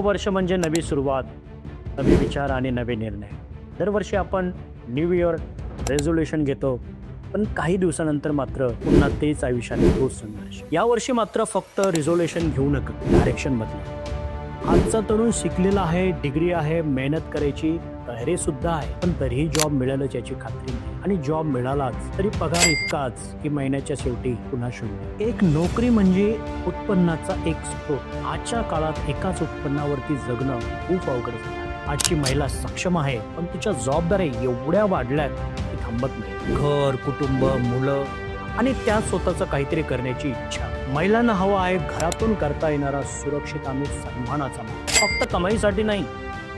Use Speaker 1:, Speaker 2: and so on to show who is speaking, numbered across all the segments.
Speaker 1: नवं वर्ष म्हणजे नवी सुरुवात, नवे विचार आणि नवे निर्णय. दरवर्षी आपण न्यू इयर रेझोल्युशन घेतो, पण काही दिवसानंतर मात्र पुन्हा तेच आयुष्याने तोच संघर्ष. यावर्षी मात्र फक्त रिझोल्युशन घेऊ नका, डायरेक्शन बदला. आजचा तरुण शिकलेला आहे, डिग्री आहे, मेहनत करायची तयारी सुद्धा आहे, पण तरीही जॉब मिळालंच याची खात्री नाही. आणि जॉब मिळालाच तरी पगार इतकाच की महिन्याच्या शेवटी पुन्हा शून्य. एक नोकरी म्हणजे उत्पन्नाचा एक स्रोत. आजच्या काळात एकाच उत्पन्नावरती जगणं खूप अवघड झालं. आजची महिला सक्षम आहे, पण तिच्या जबाबदाऱ्या एवढ्या वाढल्यात की थांबत नाही. घर, कुटुंब, मुलं आणि त्यात स्वतःचं काहीतरी करण्याची इच्छा. महिलांना हवा आहे घरातून करता येणारा सुरक्षित आणि सन्मानाचा मार्ग. फक्त कमाईसाठी नाही,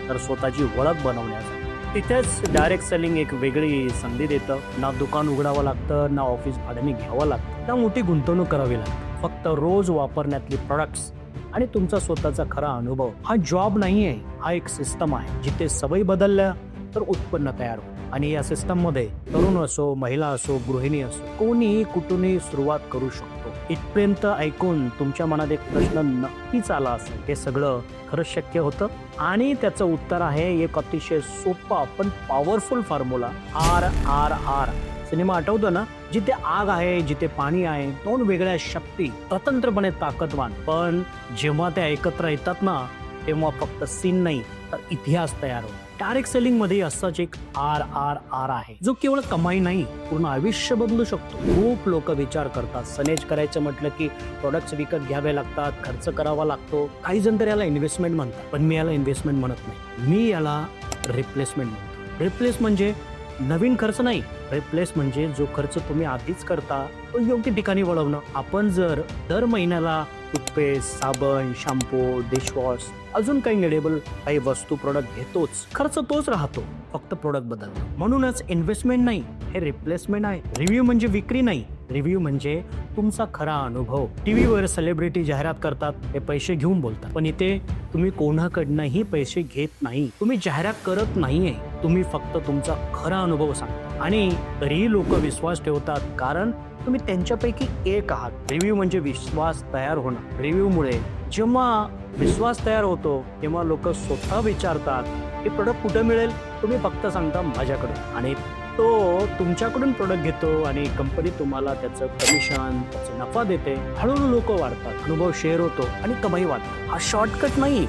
Speaker 1: तर स्वतःची ओळख बनवण्यासाठी. तिथेच डायरेक्ट सेलिंग एक वेगळी संधी देतं. ना दुकान उघडावं लागतं, ना ऑफिस भाड्याने घ्यावं लागतं, ना मोठी गुंतवणूक करावी लागते. फक्त रोज वापरण्यातली प्रोडक्ट्स आणि तुमचा स्वतःचा खरा अनुभव. हा जॉब नाही आहे, हा एक सिस्टम आहे. जिथे सवयी बदलल्या तर उत्पन्न तयार होतं. आणि या सिस्टम मध्ये तरुण असो, महिला असो, गृहिणी असो, कोणीही कुठूनही सुरुवात करू शकतो. इथपर्यंत ऐकून तुमच्या मनात एक प्रश्न नक्कीच आला असेल, हे सगळं खरंच शक्य होतं? आणि त्याचं उत्तर आहे एक अतिशय सोपा पण पॉवरफुल फॉर्म्युला. RRR. सिनेमा आठवतो ना? जिथे आग आहे, जिथे पाणी आहे, दोन वेगळ्या शक्ती स्वतंत्रपणे ताकदवान, पण जेव्हा त्या एकत्र येतात ना, तेव्हा फक्त सीन नाही तर इतिहास तयार होतो. डायरेक्ट सेलिंग मध्ये असाच एक RRR आहे, जो केवळ कमाई नाही, पूर्ण आयुष्य बदलू शकतो. खूप लोक विचार करतात, सनेज करायचं म्हटलं की प्रोडक्ट्स विकत घ्यावे लागतात, खर्च करावा लागतो. काही जण तर याला इन्व्हेस्टमेंट म्हणतात, पण मी याला इन्व्हेस्टमेंट म्हणत नाही. मी याला रिप्लेसमेंट म्हणतो. रिप्लेस म्हणजे नवीन खर्च नाही, रिप्लेस म्हणजे जो खर्च तुम्ही आधीच करता तो योग्य ठिकाणी वळवणं. आपण जर दर महिन्याला टूथपेस्ट, साबण, शॅम्पू, डिशवॉश, अजून काही निडेबल काही वस्तू प्रोडक्ट घेतोच, खर्च तोच राहतो, फक्त प्रोडक्ट बदलतो. म्हणूनच इन्व्हेस्टमेंट नाही, हे रिप्लेसमेंट आहे. रिव्ह्यू म्हणजे विक्री नाही, रिव्ह्यू म्हणजे तुमचा खरा अनुभव. टीव्हीवर सेलिब्रिटी जाहिरात करतात, हे पैसे घेऊन बोलतात, पण इथे तुम्ही कोणाकडनंही पैसे घेत नाही. तुम्ही जाहिरात करत नाहीये, तुम्ही फक्त तुमचा खरा अनुभव सांगता. आणि तरीही लोक विश्वास ठेवतात, कारण तुम्ही त्यांच्यापैकी एक आहात. रिव्ह्यू म्हणजे विश्वास तयार होणं. रिव्ह्यूमुळे जेव्हा विश्वास तयार होतो तेव्हा लोक स्वतः विचारतात हे प्रोडक्ट कुठे मिळेल. तुम्ही फक्त सांगता माझ्याकडून, आणि तो तुमच्याकडून प्रोडक्ट घेतो आणि कंपनी तुम्हाला त्याचं कमिशन, त्याचा नफा देते. हळूहळू लोक वाढतात, अनुभव शेअर होतो आणि कमाई वाढते. हा शॉर्टकट नाही,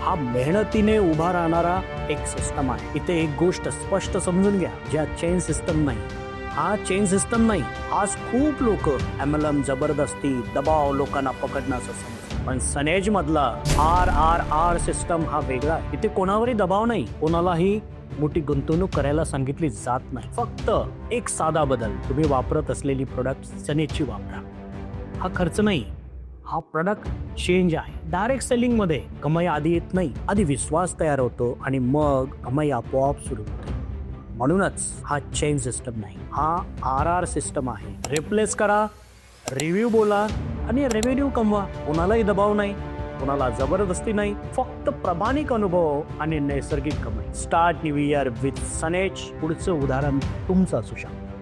Speaker 1: हा मेहनतीने उभा राहणारा एक सिस्टम आहे. इथे एक गोष्ट स्पष्ट समजून घ्या, ज्या चेन सिस्टम नाही, हा चेन सिस्टम नाही. आज खूप लोक MLM, जबरदस्ती, दबाव, लोकांना पकडण्याचं समजतात. पण सनेज मधला RRR सिस्टम हा वेगळा आहे. इथे कोणावरही दबाव नाही, कोणालाही मोठी गुंतवणूक करायला सांगितली जात नाही. फक्त एक साधा बदल, तुम्ही वापरत असलेली प्रोडक्ट सनेजची वापरा. हा खर्च नाही, हा प्रोडक्ट चेंज आहे. डायरेक्ट सेलिंग मध्ये कमाई आधी येत नाही, आधी विश्वास तयार होतो आणि मग कमाई आपोआप सुरू होते. म्हणूनच हा चेन सिस्टम नाही, हा RR सिस्टम आहे. रिप्लेस करा, रिव्ह्यू बोला आणि रेव्हेन्यू कमवा. कोणालाही दबाव नाही, कोणाला जबरदस्ती नाही, फक्त प्रामाणिक अनुभव आणि नैसर्गिक कमाई. स्टार्ट न्यू इयर विथ सनेज. पुढचं उदाहरण तुमचं असू शकतं.